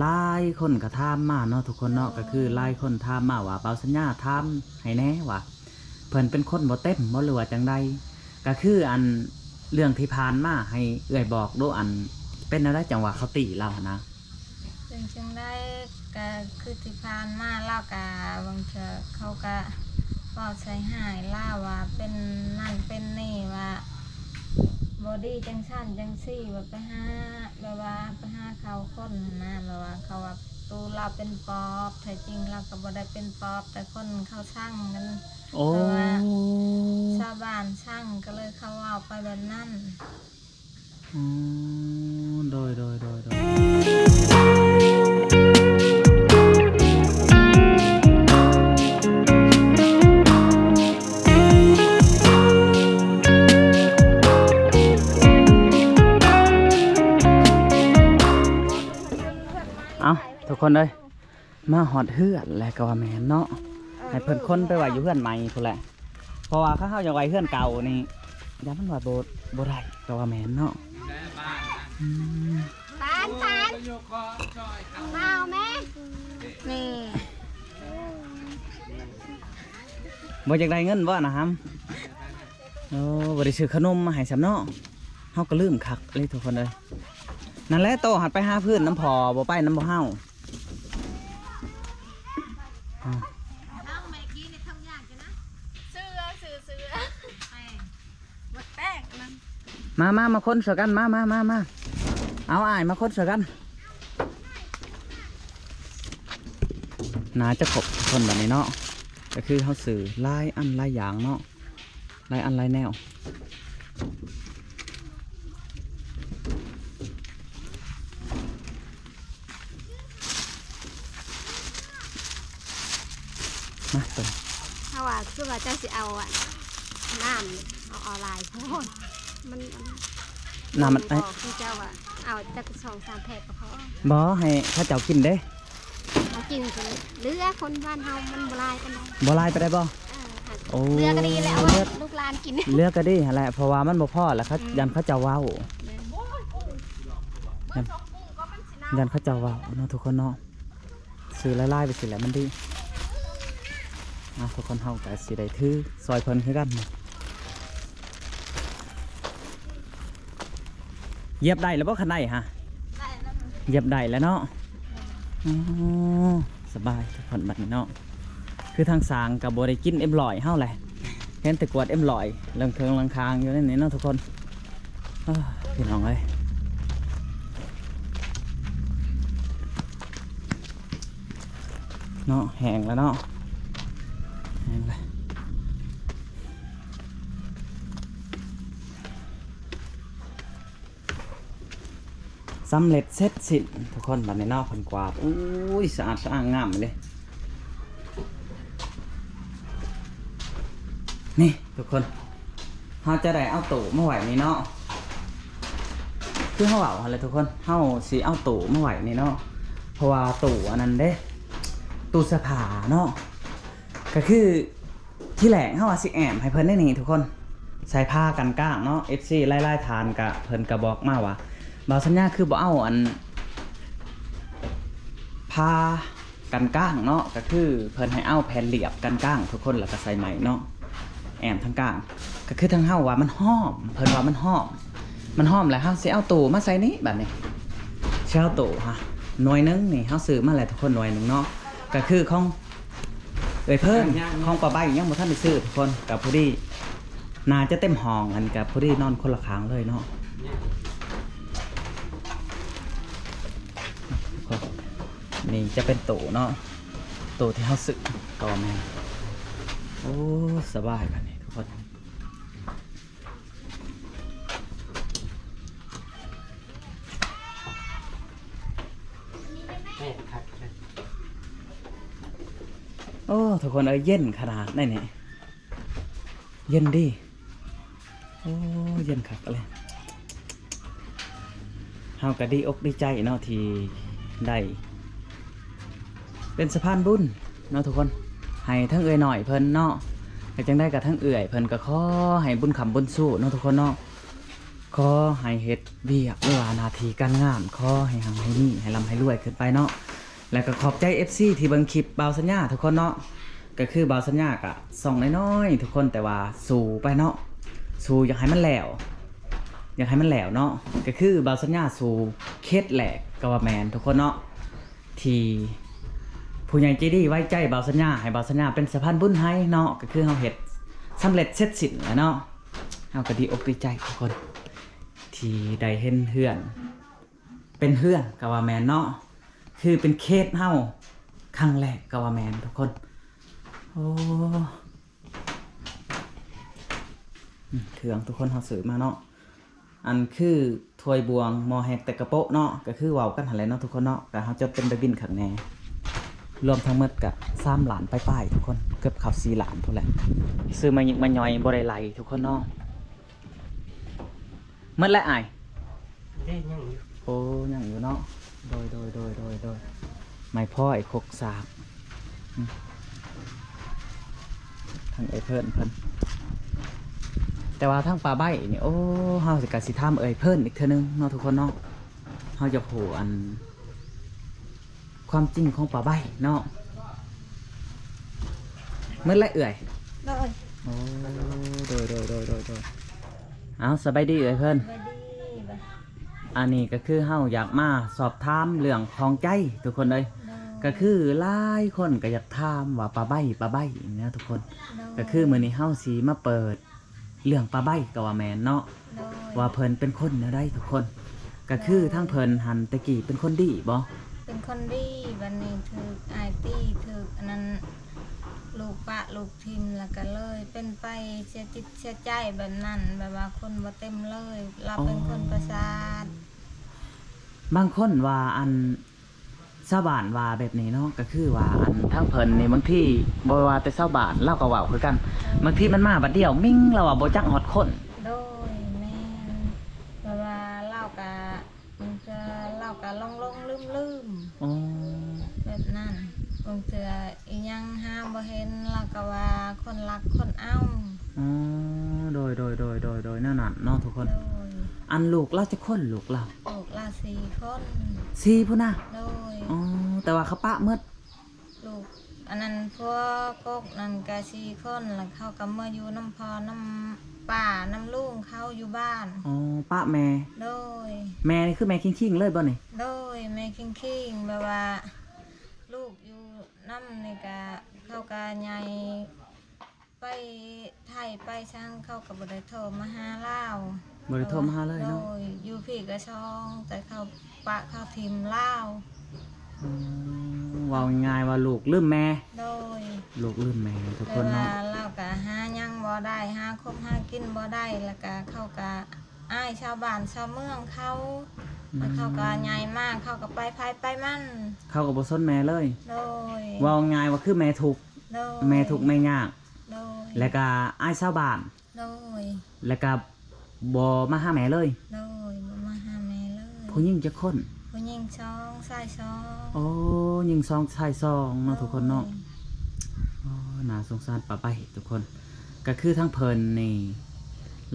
หลายคนก็ถามมาเนาะทุกคนเนาะก็คือหลายคนถามมาว่าเปาสัญญาถามให้แน่ว่าเพิ่นเป็นคนบ่เต็มบ่หรือว่าจังใดก็คืออันเรื่องที่ผ่านมาให้เอื้อยบอกดูอันเป็นอะไรจังหวะเขาติเรานะเป็นจังได้ก็คือที่ผ่านมาเล่ากับบางเทื่อเขาก็บอกใส่หายเล่าว่าเป็นนั่นเป็นนี่ว่าบอดี้จังชั่นจังซี่ว่าไปหาแบบว่าไปหาเขาคนนะแบบว่าเขาว่าตูเราเป็นปอบแต่จริงเราก็บ่ได้เป็นปอบแต่คนเขาช่างกันโอ้ชาวบ้านช่างก็เลยเขาเอาไปแบบนั้นโดยเอาทุกคนเลยมาหอดเฮือนแล้วก็ว่าแม่นเนาะให้เพิ่นคนไปไว้อยู่เฮือนใหม่พุ่นแหละเพราะว่าเขาอยากไว้เฮือนเก่านี่ยามมันว่าบ่ได้ก็ว่าแม่นเนาะปานมาเอาแม่นี่บ่อยากได้เงินบ่นะครับโอ้บ่ได้ซื้อขนมมาให้สำเนาะเฮาก็ลืมคักเลยทุกคนเลยนั่นแหละโตหัดไปหาพื้นน้ำพอบ่ไปน้ำบ่เฮามาค้นเสือกันมาเอาอ้ายมาค้นเสือกันน่าจะขบคนแบบนี้เนาะก็คือเขาสื่อลายอันลายอย่างเนาะลายอันลายแนวมาตัวถ้าว่าคือว่าเจ้าสิเอาอ่ะน้ำเอาออนไลน์โอ้มันน้ำมันคือเจ้าอ่ะเอาจัก2-3แพ็คก็พอบ่ให้ข้าเจ้ากินเด้เอากินคือเลือคนบ้านเฮามันบ่ลายกันบ่ลายไปได้บ่เลือก็ดีแล้วลูกหลานกินเลือก็ดีแหละเพราะว่ามันบ่พอแล้วเขายันเขาจะว้าวยันเขาจะว้าวเนาะทุกคนเนาะซื้อไล่ๆไปสิแหละมันดีทุกคนเฮาก็สิได้ถือซอยเพิ่นคือกันเหยียบได้แล้วบ่คันได้ฮะเหยียบได้แล้วเนาะสบายทุกคนบัดนี้เนาะคือทางสางกับบ่ได้กินM100เฮาแหละเห็นแต่กวดM100เรื่องเทิงลังคางอยู่ในนี้เนาะทุกคนพี่น้องเอ้ยเนาะแห้งแล้วเนาะแห้งเลยสำเร็จเสร็จสิ้นทุกคนบัดนี้เนาะเพิ่นกวาดอุ้ยสะอาดสะอ้างงามเลยนี่ทุกคนเราจะได้เอาตู้มาไหวนี่เนาะคือเขาเอาอะไรทุกคนเขาสีเอาตู้มาไหวนี่เนาะเพราะว่าตู้อันนั้นเด้ตู้เสื้อผ้าเนาะก็คือที่แหลงเขาว่าสิแอมให้เพิ่นได้นี่ทุกคนใส่ผ้ากันก้างเนาะ FC ไล่ทานกับเพิ่นกระบอกมาว่าบาวสัญญาคือบ่เอาอันผ้ากันก้างเนาะก็คือเพิ่นให้เอาแผ่นเหลียบกันก้างทุกคนแล้วก็ใส่ไหมเนาะแอมทางกลางก็คือทางเฮาว่ามันหอมเพิ่นว่ามันหอมแล้วเฮาสิเอาตู้มาใส่นี้แบบนี้สิเอาตู้ฮะหน่วยนึงนี่เฮาซื้อมาแล้วทุกคนหน่วยนึงเนาะก็คือของเพิ่นของป้าใบยังบ่ทันได้ซื้อทุกคนกับผู้ดีน่าจะเต็มห้องกันกับผู้ดีนอนคนละข้างเลยเนาะนี่จะเป็นตู้เนาะตู้ที่เฮาซื้อก็แม่นโอ้สบายแบบนี้ทุกคนโอ้ทุกคนเย็นขนาดไหนเนี่ยเย็นดิโอ้เย็นคักเลยเฮาก็ดีอกดีใจเนาะที่ได้เป็นสะพานบุญเนาะทุกคนให้ทั้งเอื่อยหน่อยเพิ่นเนาะจังได้กับทั้งเอื่อยเพิ่นก็ขอให้บุญคำบุญสู้เนาะทุกคนเนาะ ขอให้เฮ็ดเวียกหรือว่าหน้าที่การงานขอให้หังให้มีให้ร่ำให้รวยขึ้นไปเนาะแล้วก็ขอบใจ FC ที่เบิ่งคลิปบ่าวสัญญาทุกคนเนาะก็คือบ่าวสัญญาก็ส่องน้อยๆทุกคนแต่ว่าสู้ไปเนาะสู้อยากให้มันแล้วอยากให้มันแล้วเนาะก็คือบ่าวสัญญาสู้เคสแหลกก็ว่าแม่นทุกคนเนาะที่ผู้ใหญ่ใจดีไว้ใจบ่าวสัญญาให้บ่าวสัญญาเป็นสะพานบุญให้เนาะก็คือเฮาเฮ็ดสำเร็จเสร็จสิ้นแล้วเนาะเฮาก็ดีอกดีใจทุกคนที่ได้เห็นเฮือนเป็นเฮือนก็ว่าแม่นเนาะคือเป็นเคสเฮาครั้งแรกก็ว่าแม่นทุกคนโอ้เครื่องทุกคนเฮาซื้อมาเนาะอันคือถ้วยบวงหม้อแฮกแต่กระโปะเนาะก็คือเว้ากันหั่นแหละเนาะทุกคนเนาะก็เฮาจะเป็นใบบินข้างในรวมทั้งหมดก็3 ล้านป้ายๆทุกคนเกือบเข้า4 ล้านพุ่นแหละซื้อมายิกมาย่อยบ่ได้ไหลทุกคนเนาะหมดแล้วอ้าย เด้ยังอยู่ โอ้ยังอยู่เนาะโดยไม่พ่อยคกสากทางเพิ่นแต่ว่าทางปลาใบนี่โอ้เฮาสิกะสิถามเพิ่นอีกเทื่อนึงเนาะทุกคนเนาะเฮาจะโหอันความจริงของปลาใบเนาะเมื่อไรโดย โอ้โดยเอาสบายดีเพิ่น บ่ดีบ่ อันนี้ก็คือเฮาอยากมาสอบถามเรื่องของใจทุกคนเลย โดย ก็คือหลายคนก็อยากถามว่าปลาใบอย่างเงี้ยทุกคน โดย ก็คือมื้อนี้เฮาสิมาเปิดเรื่องปลาใบก็ว่าแม่นเนาะ โดย ว่าเพิ่นเป็นคนแนวใดทุกคน ก็คือทั้งเพิ่นหันตะกี้เป็นคนดีบ่ เป็นคนดีวันนี้ถืออายตี้ถืออันนั้นลูกปะลูกทิมแล้วก็เลย เป็นไปเสียจิตเสียใจแบบนั้นแบบว่าคนบ่เต็มเลยเราเป็นคนประสาท บางคนว่าอันชาวบ้านว่าแบบนี้เนาะก็คือว่าอันทั้งเพิ่นนี่บางทีบ่ว่าแต่ชาวบ้านเราก็เว้าคือกันบางทีมันมาบัดเดียวมิ่งเราว่าบ่จักฮอดคน โดยแม่นแบบว่าเล่ากะมันจะเล่ากะลงลืม อ๋อ แบบนั้นบางเทื่ออีหยังห้ามบ่เห็นเราก็ว่าคนรักคนเอา อ๋อโดยนั่นน่ะเนาะทุกคน โดย อันลูกเราจะคนลูกเรา ลูกละ4 คน 4พุ่นน่ะ โดย อ๋อแต่ว่าเขาปะหมด ลูกอันนั้นพวกกกนั่นก็4 คนแล้วเขาก็มาอยู่น้ำพอน้ำป่าน้ำลุงเขาอยู่บ้าน อ๋อปะแม่ โดย แม่นี่คือแม่คิงๆเลยบ่นี่ โดยแม่คิงแบบว่า ลูกอยู่น้ำนี่ก็เขาก็ใหญ่ไปไทยไปช่างเขากับบได้โทรมาหาเล่าว บ่ได้โทรมาหาเลย โด เนาะ ยอยู่พี่ก็ช่อง แต่เขาปะเขาทิมเล่าว อืมเว้าง่ายๆว่าลูกลืมแม่ โดย ลูกลืมแม่ทุก เว คน ลา เนาะ เล่าก็หายังบ่ได้หาคบหากินบ่ได้แล้วก็เขาก็อ้ายชาวบ้านชาวเมืองเขาแล้วเขาก็ใหญ่มากเขาก็ไปไผไปมัน เขาก็บ่สนแม่เลย โดย เว้าง่ายว่าคือแม่ทุกข์ โดย แม่ทุกข์แม่ยาก โดย แล้วก็อ้ายชาวบ้าน โดย แล้วก็บ่มาหาแม่เลย โดยบ่มาหาแม่เลย ผู้หญิงจักคน ผู้หญิงช่องชายช่อง โอ้ยิงซองชายซองเนาะทุกคนเนาะโอ้น่าสงสารป้าไปทุกคน ก็คือทั้งเพิ่นนี่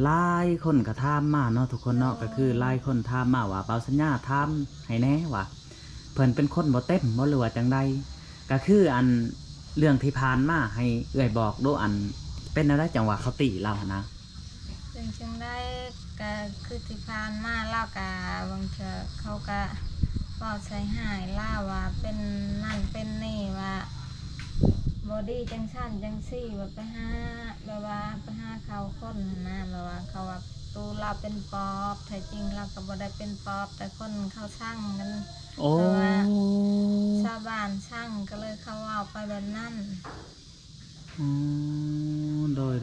หลายคนก็ถามมาเนาะทุกคนเนาะก็คือหลายคนถามมาว่าเปาสัญญาถามให้แน่ว่าเพิ่นเป็นคนบ่เต็มบ่หรือว่าจังใดก็คืออันเรื่องที่ผ่านมาให้เอื้อยบอกดูอันเป็นอะไรจังหวะเขาติเรานะ เป็นจังได้ก็คือที่ผ่านมาเล่าก็บางเทื่อเขาก็เว้าใส่หายเล่าว่าเป็นนั่นเป็นนี่ว่าบอดี้จังซั่นจังซี่ว่าไปหาแบบว่าไปหาเขาคนน่ะนะแบบว่าเขาว่าตูเราเป็นปอบแต่จริงเราก็บ่ได้เป็นปอบแต่คนเขาช่างกัน โอ้ ชาวบ้านช่างก็เลยเขาเอาไปแบบนั้น อ๋อโดย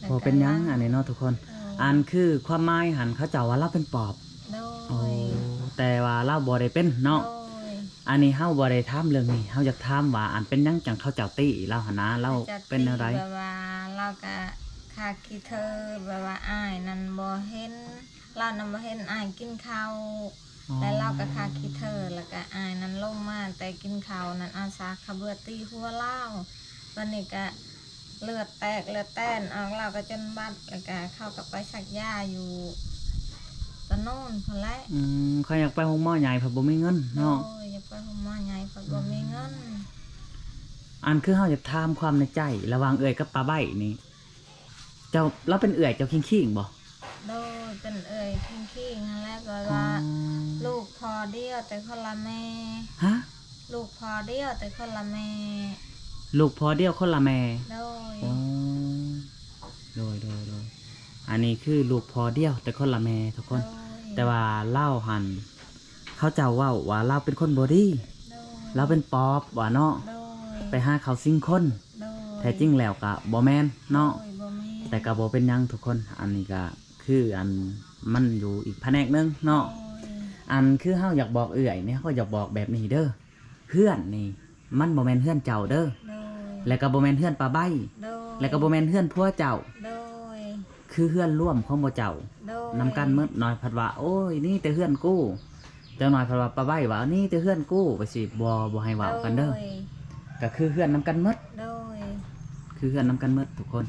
พอเป็นหยังอันนี้เนาะทุกคน อันคือความหมายหันเขาเจ้าว่าเราเป็นปอบ โด โอ้ ย แต่ว่าเราบ่ได้เป็นเนาะ โดย อันนี้เฮาบ่ได้ถามเรื่องนี้เฮาอยากถามว่าอันเป็นหยังจังเขาเจ้าติเราหั่นนะเรา จะ เป็นอะไร แบบว่าเราก็คาคิเธอแบบว่าอ้ายนั่นบ่เห็นเรานั่นบ่เห็นอ้ายกินข้าว อ๋อ แล้วเราก็คาคิเธอแล้วก็อ้ายนั่นลงมาแต่กินข้าวนั่นอาสาขะเบือตีหัวเล่าวันนี้ก็ เลือดแตกเลือดแต้นออกเราก็จนบัดแล้วก็เข้ากับไปสักยาอยู่ตะโน่นคนละ เขาอยากไปห้องหม้อใหญ่เพราะบ่มีเงิน โด เนาะ ยอย่าไปห้องหมอใหญ่เพราะบ่มีเงิน อันคือเฮาจะถามความในใจระหว่างเอื้อยกับปลาใบนี่เจ้าเราเป็นเอื้อยเจ้าขิงๆบ่ โดยเป็นขี้นั่นแหละแบบว่าลูกพอเดียวแต่คนละแม่ ฮะ ลูกพอเดียวแต่คนละแม่ ลูกพอเดียวคนละแม่ โดย อ๋อโดยอันนี้คือลูกพอเดียวแต่คนละแม่ทุกคน โดย แต่ว่าเล่าหันเขาเจ้าเว้าว่าเราเป็นคนบ่ดี โดย เราเป็นปอบว่าเนาะ โดย ไปหาเขาซิ่งคน โดย แท้จริงแล้วก็บ่แม่นเนาะ โดยบ่มี แต่ก็บ่เป็นหยังทุกคน อันนี้ก็คืออันมันอยู่อีกแผนกหนึงเนาะ โดย อันคือเฮาอยากบอกเอื่อยเนี่ยเขาอยากบอกแบบนี้เด้อเพื่อนนี่มันบ่แม่นเพื่อนเจ้าเด้อ โดย แล้วก็บ่แม่นเพื่อนปลาใบ โดย แล้วก็บ่แม่นเพื่อนผัวเจ้า โดย คือเพื่อนร่วมของบ่เจ้า โดย นำกันหมดน้อยพัดว่าโอ้ยนี่แต่เพื่อนกูเจ้าน้อยพัดว่าปลาใบว่านี่แต่เพื่อนกูไปสิบ่ให้เว้ากันเด้อ โย ก็คือเพื่อนนำกันหมด โดย คือเพื่อนนำกันหมดทุกคน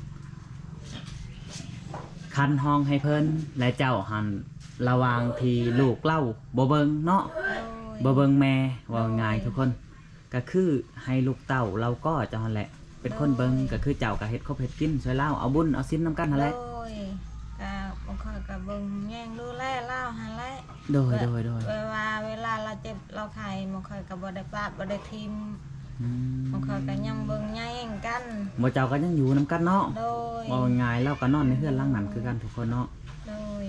คันห้องให้เพิ่นและเจ้าหันระวังที่ลูกเล่าบ่เบิ่งเนาะ โดย บ่เบิ่งแม่ว่าง่ายทุกคนก็คือให้ลูกเต้าเราก็เจ้าหั่นแหละ เป็นคนเบิ่งก็คือเจ้าก็เฮ็ดครบเฮ็ดกินช่วยเล่าเอาบุญเอาศีลนำกันหั่นแหละ โดยก็บ่ค่อยก็เบิ่งแย่งดูแลเล่าหั่นแหละ โดย เวลาเราเจ็บเราไข้บ่ค่อยก็บ่ได้ปาดบ่ได้ทิม อืม บ่ค่อยก็ยังเบิ่งแย่งกัน บ่เจ้าก็ยังอยู่นำกันเนาะ โดย ว่าง่ายเราก็นอนในเฮือนหลังนั้นคือกันทุกคนเนาะ โดย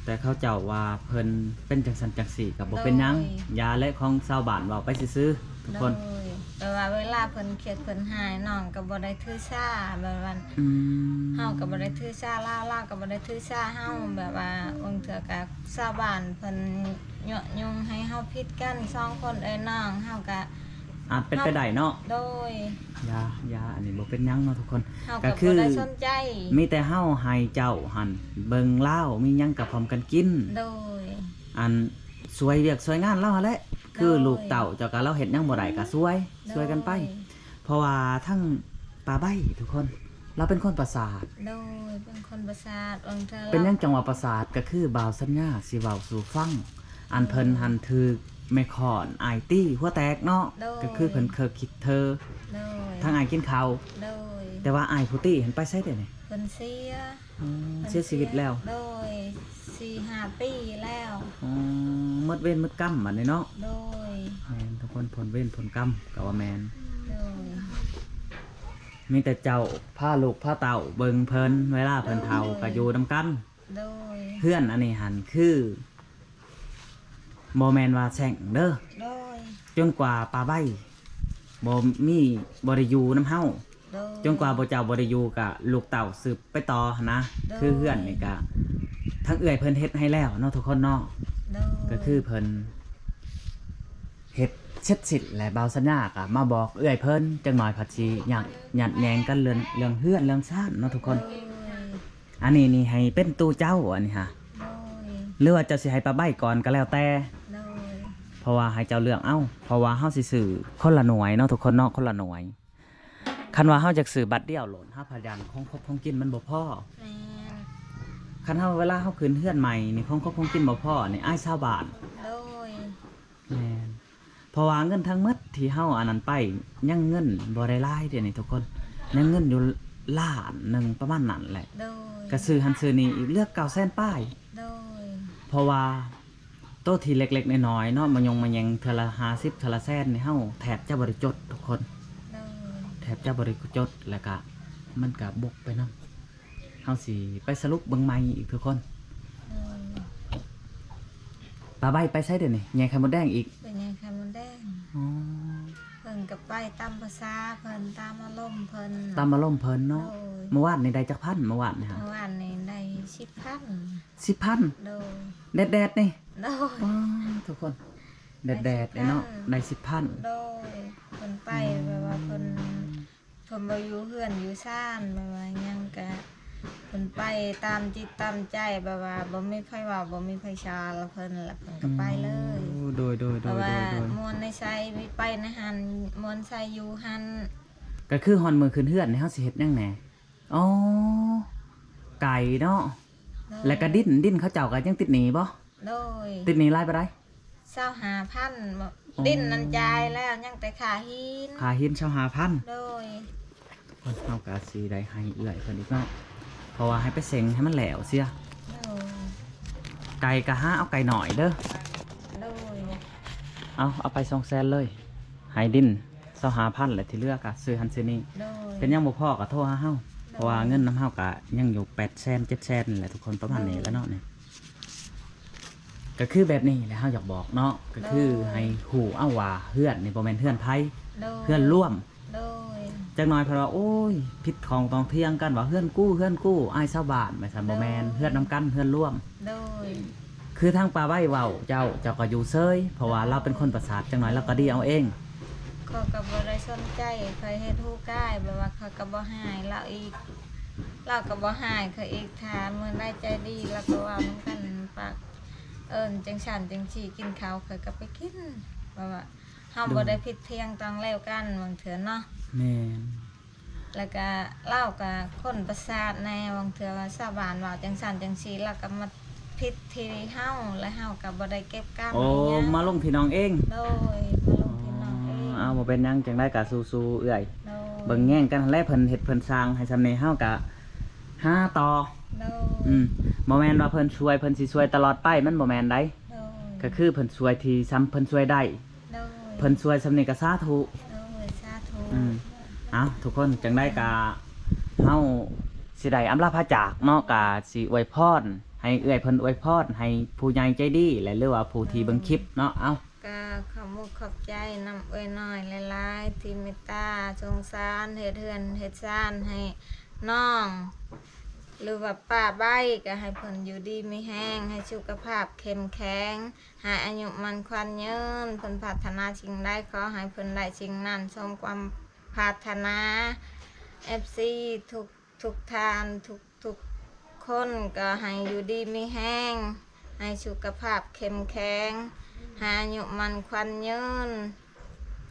แต่เขาเจ้าว่าเพิ่นเป็นจังซั่นจังซี่ก็บ่เป็นหยังยาและของชาวบ้านเว้าไปซื่อๆทุก โด คน ยแต่ว่าเวลาเพิ่นเครียดเพิ่นหายน้องก็บ่ได้ถือสาแบบว่า อืม เฮาก็บ่ได้ถือสาลาวก็บ่ได้ถือสาเฮาแบบว่าบางเทื่อก็ชาวบ้านเพิ่นเยาะยุงให้เฮาผิดกันสองคนเอ้ยน้องเฮาก็ อาจเป็นไปได้เนาะ โดย ยาอันนี้บ่เป็นหยังเนาะทุกคน เฮา ก็ ก็ คื บ่ อ ได้สนใจ มีแต่เฮาให้เจ้าหันเบิ่งเล่ามีหยังกับพร้อมกันกิน โดย อันสวยเวียกสวยงานเล่าหั่นแหละคือ โดย ลูกเต่าเจ้าก็เราเฮ็ดหยังบ่ได้ก็สวยกันไป เพราะว่าทั้งปลาใบทุกคน เราเป็นคนประสาท โดยเป็นคนประสาทบางเทื่อ เป็นหยังจังหวะประสาทก็คือบ่าวสัญญาสิเว้าสู่ฟัง อันเพิ่นหันถือแม่ขอนอายตี้หัวแตกเนาะก็คือเพิ่นเคยคิดเธอ โดย ทั้งอายกินข้าว โดย แต่ว่าอายผู้ตี้เห็นไปไสเด้นี่ เพิ่นเสีย เสียชีวิตแล้ว โดย 4-5 ปีแล้ว หมดเวรหมดกรรมบัดนี้เนาะ โดย แม่นทุกคนผลเวรผลกรรมก็ว่าแม่น โดย มีแต่เจ้าพาลูกพาเต่าเบิ่งเพิ่นเวลาเพิ่นเฒ่าก็อยู่นํกัน โดย เพื่อนอันนี้หันคือบ่แม่นว่าแช่งเด้อ โดย จนกว่าปลาใบบ่มีบ่ได้อยู่นำเฮา โดย จนกว่าบ่เจ้าบ่ได้อยู่ก็ลูกเต่าสืบไปต่อหั้นนะ โดย คือเพื่อนนี่ก็ทั้งเอื้อยเพิ่นเฮ็ดให้แล้วเนาะทุกคนเนาะ โดย ก็คือเพิ่นเฮ็ดเช็ดสิทธิ์และเบาสัญญาก็มาบอกเอื้อยเพิ่นจังหน่อยผัดสิหยัดแยงกันเรื่องเฮือนเรื่องซ่านเนาะทุกคน โดย อันนี้นี่ให้เป็นตู้เจ้าอันนี้ฮะ โดย หรือว่าเจ้าสิให้ปลาใบก่อนก็แล้วแต่ โดย เพราะว่าให้เจ้าเลือกเอ้าเพราะว่าเฮาสิซื้อคนละหน่วยเนาะทุกคนเนาะคนละหน่วยคันว่าเฮาจะซื้อบัตรเดียวโหลด5พยัญของครบของกินมันบ่พอ แม่น คันเฮาเวลาเฮาขึ้นเฮือนใหม่นี่ของครบของกินบ่พอนี่อ้าย20บาท โดย แม่นเพราะว่าเงินทั้งหมดที่เฮาอันนั้นไปยังเงินบ่ได้หลายเดี๋ยวนี้ทุกคนยังเงินอยู่ล้านหนึงประมาณนั้นแหละ โดย ก็ซื้อหันซื้อนี่อีกเลือก900,000ป้าย โดย เพราะว่าโต๊ะที่เล็กๆน้อยๆเนาะมันแยงเทื่อละ50เทื่อละแสนนี่เฮาแทบจะบ่ได้จดทุกคน โดย แทบจะบ่ได้จดแล้วก็มันก็บกไปนำเฮาสิไปสรุปเบิ่งใหม่อีกทุกคน โดย ปลาใบไปใช้เด้อนี่แยงไข่มดแดงอีก เป็นยังไงมันแดง อ๋อ เพิ่นกับไปตามภาษาเพิ่นตามอารมณ์เพิ่น ตามอารมณ์เพิ่น โด เนาะ ย เมื่อวานนี่ได้จักพันเมื่อวานนี่ฮะ เมื่อวานนี้ได้10,000 10,000 โดย แดดๆนี่ โดย ว้าวทุกคนแดดๆเลยเนาะได้10,000 โดยเพิ่นไปแบบว่าเพิ่นบ่อยู่เฮือนอยู่ซ่านแบบว่าหยังก็เพิ่นไปตามจิตตามใจแบบว่าบ่มีไผเว้าบ่มีไผชาแล้วเพิ่นแล้วเพิ่นก็ไปเลย โดย เพราะว่ามวนในไสไปในหันมวนไสอยู่หัน ก็คือฮอนมือคืนเฮือนนี่เฮาสิเฮ็ดหยังแหน่อ๋อไก่เนาะ โดย แล้วก็ดิ้นเขาเจ้าก็ยังติดหนี้บ่ โดย ติดหนี้หลายปานใด 25,000บ่ อ๋อ ดิ้นนันจ่ายแล้วยังแต่ค่าหิน ค่าหิน25,000 โดย คนเฮาก็สิได้ให้เอื้อยเพิ่นอีกเนาะเพราะว่าให้ไปเซ็งให้มันแหล้วเสีย โดย ไก่ก็หาเอาไก่หน่อยเด้อ โดย เอาไป200,000เลยให้ดิ้น25,000แล้วที่เหลือก็ซื้อหันซื้อนี่ โดย เป็นยังบ่พอก็โทรหาเฮาเพราะว่าเงินนำเฮาก็ยังอยู่800,000 700,000นี่แหละทุกคนประมาณนี้แหล้วเนาะนี่ก็คือแบบนี้แหละเฮาอยากบอกเนาะก็คือให้ฮู้เอาว่าเฮือนนี่บ่แม่นเฮือนไผ โดย เฮือนร่วม โดย จักหน่อยเพราะว่าโอ้ยผิดของต้องเที่ยงกันว่าเฮือนกู้อ้ายชาวบ้านไม่ซั่นบ่แม่นเฮือนนำกันเฮือนร่วม โดย คือทางป่าไว้เว้าเจ้าก็อยู่เซยเพราะว่าเราเป็นคนประสาทจังหน่อยเราก็ดีเอาเอง เขาก็บ่ได้สนใจเคยเฮ็ดฮู้กายแบบว่าเขาก็บ่หายเราอีกเราก็บ่หายเขาอีกถามมื้อใดใจดีแล้วก็เว้านำกันปากจังซั่นจังซี่กินข้าวเขาก็ไปกินแบบว่าเฮาบ่ได้ผิดเพียงต้องแล้วกันบางเทื่อเนาะ แม่น แล้วก็เล่าก็คนประสาทแน่บางเทื่อว่าชาวบ้านว่าจังซั่นจังซี่แล้วก็มาผิดที่เฮาและเฮาก็บ่ได้เก็บกรรม โอ้ อิหยัง มาลงพี่น้องเอง โดยมาลงที่น้องเอง เอาบ่เป็นหยังจังได้ก็สู้ๆเอื้อย โดย เบิ่งแย่งกันแลเพิ่นเฮ็ดเพิ่นสร้างให้ซำนี้เฮาก็หาต่อ โดย บ่แม่นว่าเพิ่นช่วยเพิ่นสิช่วยตลอดไปมันบ่แม่นได้ โดย ก็คือเพิ่นช่วยที่ซ้ำเพิ่นช่วยได้ โดย เพิ่นช่วยซำนี้ก็สาธุ โดยสาธุ เอาทุกคนจังได้กะเฮาสิได้อำลาพระจากเนาะกะสิอวยพรให้เอื้อยเพิ่นอวยพรให้ผู้ใหญ่ใจดีและหรือว่าผู้ที่เบิ่งคลิปเนาะเอา ก็ขอบมุกขอบใจนำเอ้ยน้อยหลายๆที่เมตตาสงสารเฮ็ดเฮือนเฮ็ดซ่านให้น้อง หรือว่าป้าใบก็ให้เพิ่นอยู่ดีมีแห้งให้สุขภาพเข้มแข็งให้อายุมันควันยืนเพิ่นพัฒนาสิ่งใดขอให้เพิ่นได้สิ่งนั้นสมความพัฒนา FC ทุกทานทุกคนก็ให้อยู่ดีมีแห้งให้สุขภาพเข้มแข็งให้อายุมันควันยืน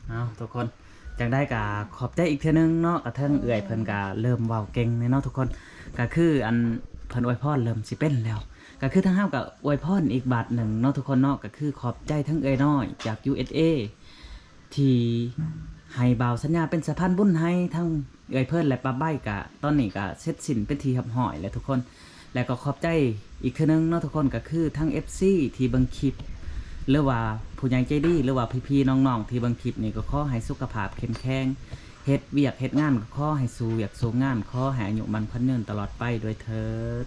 เอาทุกคนจังได้กะขอบใจอีกเทื่อนึงเนาะกระเทิงเอื้อยเพิ่นกะเริ่มเว้าเก่งเนาะทุกคนก็คืออันเพิ่นอวยพรเริ่มสิเป็นแล้วก็คือทั้งเฮาก็อวยพรอีกบาทหนึ่งเนาะทุกคนเนาะก็คือขอบใจทั้งเอื้อยน้อยจาก USA ที่ให้บ่าวสัญญาเป็นสะพานบุญให้ทั้งเอื้อยเพิ่นและป้าใบกะตอนนี้ก็เสร็จสิ้นเป็นที่เรียบร้อยแล้วทุกคน แล้วก็ขอบใจอีกเทื่อนึงเนาะทุกคนก็คือทั้ง FC ที่เบิ่งคลิปหรือว่าผู้ใหญ่ใจดีหรือว่าพี่ๆน้องๆที่เบิ่งคลิปนี่ก็ขอให้สุขภาพเข้มแข็งเฮ็ดเวียกเฮ็ดงานก็ขอให้สู้เวียกสู้งานขอให้อายุมันพันยืนตลอดไปด้วยเถิด